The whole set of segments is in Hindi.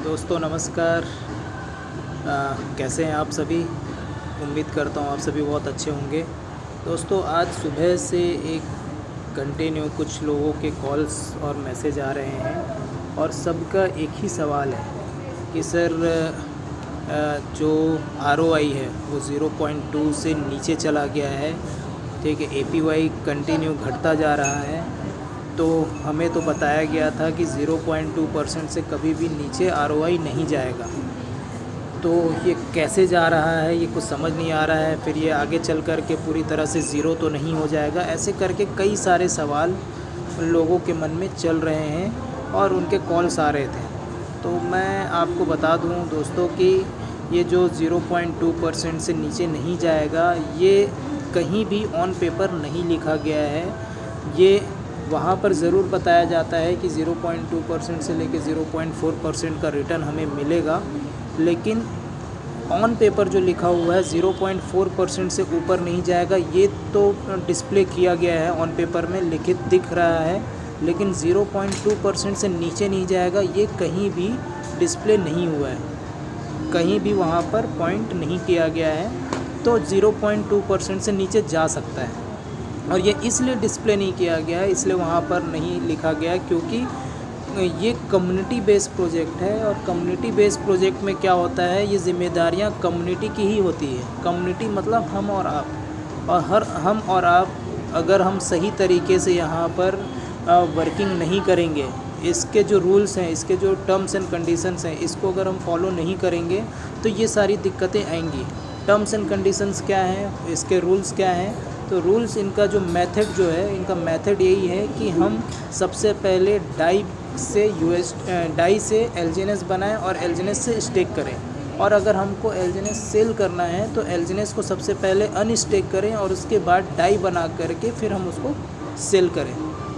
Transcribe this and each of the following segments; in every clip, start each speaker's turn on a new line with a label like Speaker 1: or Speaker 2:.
Speaker 1: दोस्तों नमस्कार। कैसे हैं आप सभी। उम्मीद करता हूँ आप सभी बहुत अच्छे होंगे। दोस्तों आज सुबह से एक कंटिन्यू कुछ लोगों के कॉल्स और मैसेज आ रहे हैं और सबका एक ही सवाल है कि सर जो ROI है वो 0.2 से नीचे चला गया है। ठीक है, APY कंटिन्यू घटता जा रहा है। तो हमें तो बताया गया था कि 0.2% से कभी भी नीचे ROI नहीं जाएगा। तो ये कैसे जा रहा है ये कुछ समझ नहीं आ रहा है। फिर ये आगे चल कर के पूरी तरह से ज़ीरो तो नहीं हो जाएगा। ऐसे करके कई सारे सवाल लोगों के मन में चल रहे हैं और उनके कॉल्स आ रहे थे। तो मैं आपको बता दूं दोस्तों कि ये जो 0.2% से नीचे नहीं जाएगा, ये कहीं भी ऑन पेपर नहीं लिखा गया है। ये वहाँ पर ज़रूर बताया जाता है कि 0.2% से लेकर 0.4% का रिटर्न हमें मिलेगा, लेकिन ऑन पेपर जो लिखा हुआ है 0.4% से ऊपर नहीं जाएगा। ये तो डिस्प्ले किया गया है, ऑन पेपर में लिखित दिख रहा है, लेकिन 0.2% से नीचे नहीं जाएगा ये कहीं भी डिस्प्ले नहीं हुआ है, कहीं भी वहाँ पर पॉइंट नहीं किया गया है। तो 0.2% से नीचे जा सकता है और ये इसलिए डिस्प्ले नहीं किया गया है, इसलिए वहाँ पर नहीं लिखा गया है क्योंकि ये कम्युनिटी बेस्ड प्रोजेक्ट है। और कम्युनिटी बेस्ड प्रोजेक्ट में क्या होता है, ये जिम्मेदारियाँ कम्युनिटी की ही होती है। कम्युनिटी मतलब हम और आप, और हम और आप अगर हम सही तरीके से यहाँ पर वर्किंग नहीं करेंगे, इसके जो रूल्स हैं, इसके जो टर्म्स एंड कंडीशंस हैं, इसको अगर हम फॉलो नहीं करेंगे तो ये सारी दिक्कतें आएंगी। टर्म्स एंड कंडीशंस क्या हैं, इसके रूल्स क्या हैं। तो रूल्स, इनका जो मेथड जो है, इनका मेथड यही है कि हम सबसे पहले डाई से LGNS बनाएं और LGNS से स्टेक करें। और अगर हमको LGNS सेल करना है तो LGNS को सबसे पहले अनस्टेक करें और उसके बाद डाई बना करके फिर हम उसको सेल करें।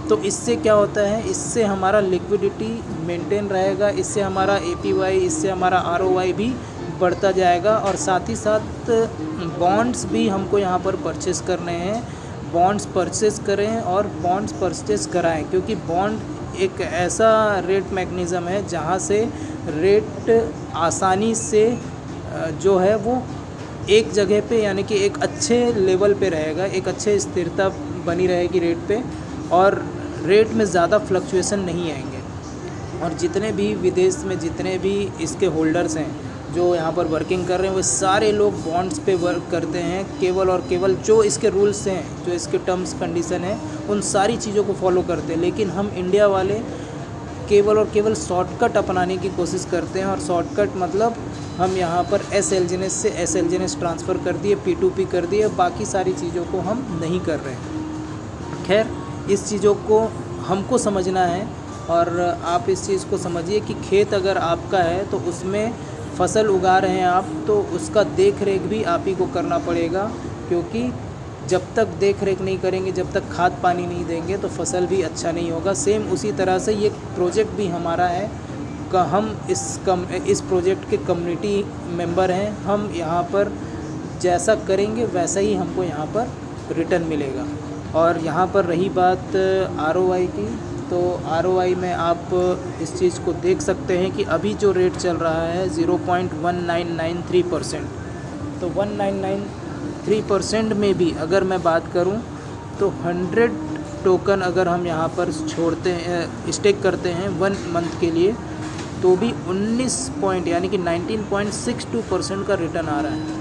Speaker 1: तो इससे क्या होता है, इससे हमारा लिक्विडिटी मेंटेन रहेगा, इससे हमारा APY, इससे हमारा ROI भी बढ़ता जाएगा। और साथ ही साथ बॉन्ड्स भी हमको यहाँ पर परचेस करने हैं। बॉन्ड्स परचेस करें और बॉन्ड्स परचेस कराएं, क्योंकि बॉन्ड एक ऐसा रेट मैकेनिज़्म है जहाँ से रेट आसानी से जो है वो एक जगह पे, यानी कि एक अच्छे लेवल पे रहेगा, एक अच्छे स्थिरता बनी रहेगी रेट पे, और रेट में ज़्यादा फ्लक्चुएसन नहीं आएंगे। और जितने भी विदेश में जितने भी इसके होल्डर्स हैं जो यहाँ पर वर्किंग कर रहे हैं, वो सारे लोग बॉन्ड्स पे वर्क करते हैं, केवल और केवल जो इसके रूल्स हैं, जो इसके टर्म्स कंडीशन हैं, उन सारी चीज़ों को फॉलो करते हैं। लेकिन हम इंडिया वाले केवल और केवल शॉर्टकट अपनाने की कोशिश करते हैं। और शॉर्टकट मतलब हम यहाँ पर SLGNS से SLGNS ट्रांसफ़र कर दिए, P2P कर दिए, बाकी सारी चीज़ों को हम नहीं कर रहे हैं। खैर, इस चीज़ों को हमको समझना है और आप इस चीज़ को समझिए कि खेत अगर आपका है तो उसमें फसल उगा रहे हैं आप, तो उसका देख रेख भी आप ही को करना पड़ेगा, क्योंकि जब तक देख रेख नहीं करेंगे, जब तक खाद पानी नहीं देंगे तो फसल भी अच्छा नहीं होगा। सेम उसी तरह से ये प्रोजेक्ट भी हमारा है, हम इस प्रोजेक्ट के कम्युनिटी मेंबर हैं। हम यहाँ पर जैसा करेंगे वैसा ही हमको यहाँ पर रिटर्न मिलेगा। और यहाँ पर रही बात ROI की, तो ROI में आप इस चीज़ को देख सकते हैं कि अभी जो रेट चल रहा है 0.1993%। तो 1993% में भी अगर मैं बात करूं तो 100 टोकन अगर हम यहाँ पर छोड़ते हैं, स्टेक करते हैं 1 मंथ के लिए, तो भी 19 पॉइंट यानी कि 19.62% का रिटर्न आ रहा है।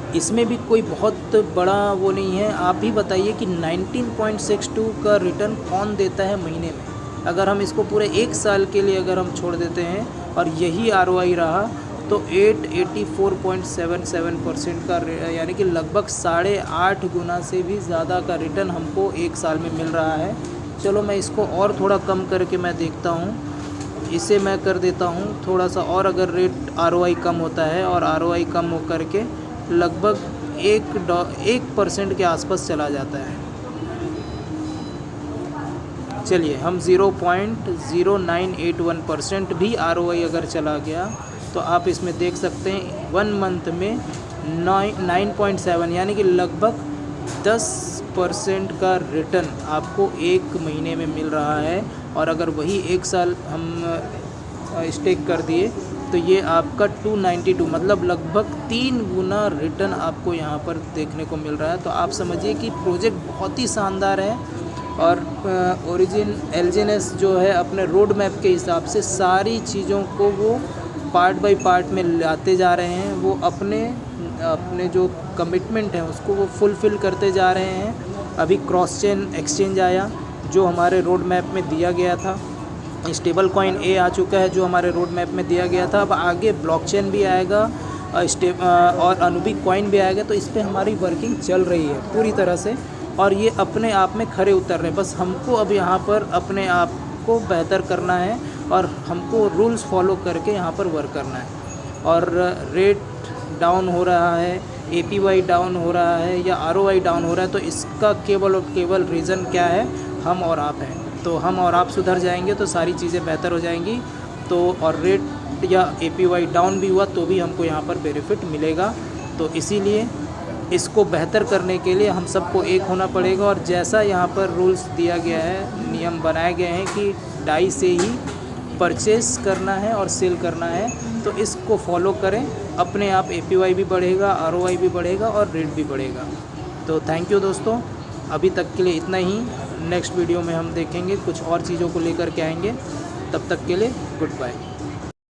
Speaker 1: इसमें भी कोई बहुत बड़ा वो नहीं है। आप ही बताइए कि 19.62 का रिटर्न कौन देता है महीने में। अगर हम इसको पूरे 1 साल के लिए अगर हम छोड़ देते हैं और यही ROI रहा तो 884.77% का, यानी कि लगभग 8.5 गुना से भी ज़्यादा का रिटर्न हमको 1 साल में मिल रहा है। चलो मैं इसको और थोड़ा कम करके मैं देखता हूँ, इसे मैं कर देता हूँ थोड़ा सा और। अगर रेट ROI कम होता है और ROI कम हो करके लगभग 1% के आसपास चला जाता है। चलिए हम 0.0981% भी ROI अगर चला गया तो आप इसमें देख सकते हैं 1 मंथ में 9.7 यानी कि लगभग 10% का रिटर्न आपको 1 महीने में मिल रहा है। और अगर वही 1 साल हम स्टेक कर दिए तो ये आपका 292 मतलब लगभग 3 गुना रिटर्न आपको यहाँ पर देखने को मिल रहा है। तो आप समझिए कि प्रोजेक्ट बहुत ही शानदार है। और ओरिजिन एलजीएनएस जो है अपने रोड मैप के हिसाब से सारी चीज़ों को वो पार्ट बाय पार्ट में लाते जा रहे हैं। वो अपने जो कमिटमेंट है उसको वो फुलफ़िल करते जा रहे हैं। अभी क्रॉस चेन एक्सचेंज आया जो हमारे रोड मैप में दिया गया था। स्टेबल कॉइन ए आ चुका है जो हमारे रोड मैप में दिया गया था। अब आगे ब्लॉकचेन भी आएगा और अनुबी कॉइन भी आएगा। तो इस पर हमारी वर्किंग चल रही है पूरी तरह से और ये अपने आप में खरे उतर रहे हैं। बस हमको अब यहाँ पर अपने आप को बेहतर करना है और हमको रूल्स फॉलो करके यहाँ पर वर्क करना है। और रेट डाउन हो रहा है, APY डाउन हो रहा है या ROI डाउन हो रहा है तो इसका केवल और केवल रीज़न क्या है? हम और आप हैं। तो हम और आप सुधर जाएंगे तो सारी चीज़ें बेहतर हो जाएंगी। तो और रेट या APY डाउन भी हुआ तो भी हमको यहाँ पर बेनिफिट मिलेगा। तो इसीलिए इसको बेहतर करने के लिए हम सबको एक होना पड़ेगा। और जैसा यहाँ पर रूल्स दिया गया है, नियम बनाए गए हैं कि डाई से ही परचेस करना है और सेल करना है, तो इसको फॉलो करें। अपने आप APY भी बढ़ेगा, ROI भी बढ़ेगा और रेट भी बढ़ेगा। तो थैंक यू दोस्तों, अभी तक के लिए इतना ही। नेक्स्ट वीडियो में हम देखेंगे कुछ और चीज़ों को लेकर के आएंगे। तब तक के लिए गुड बाय।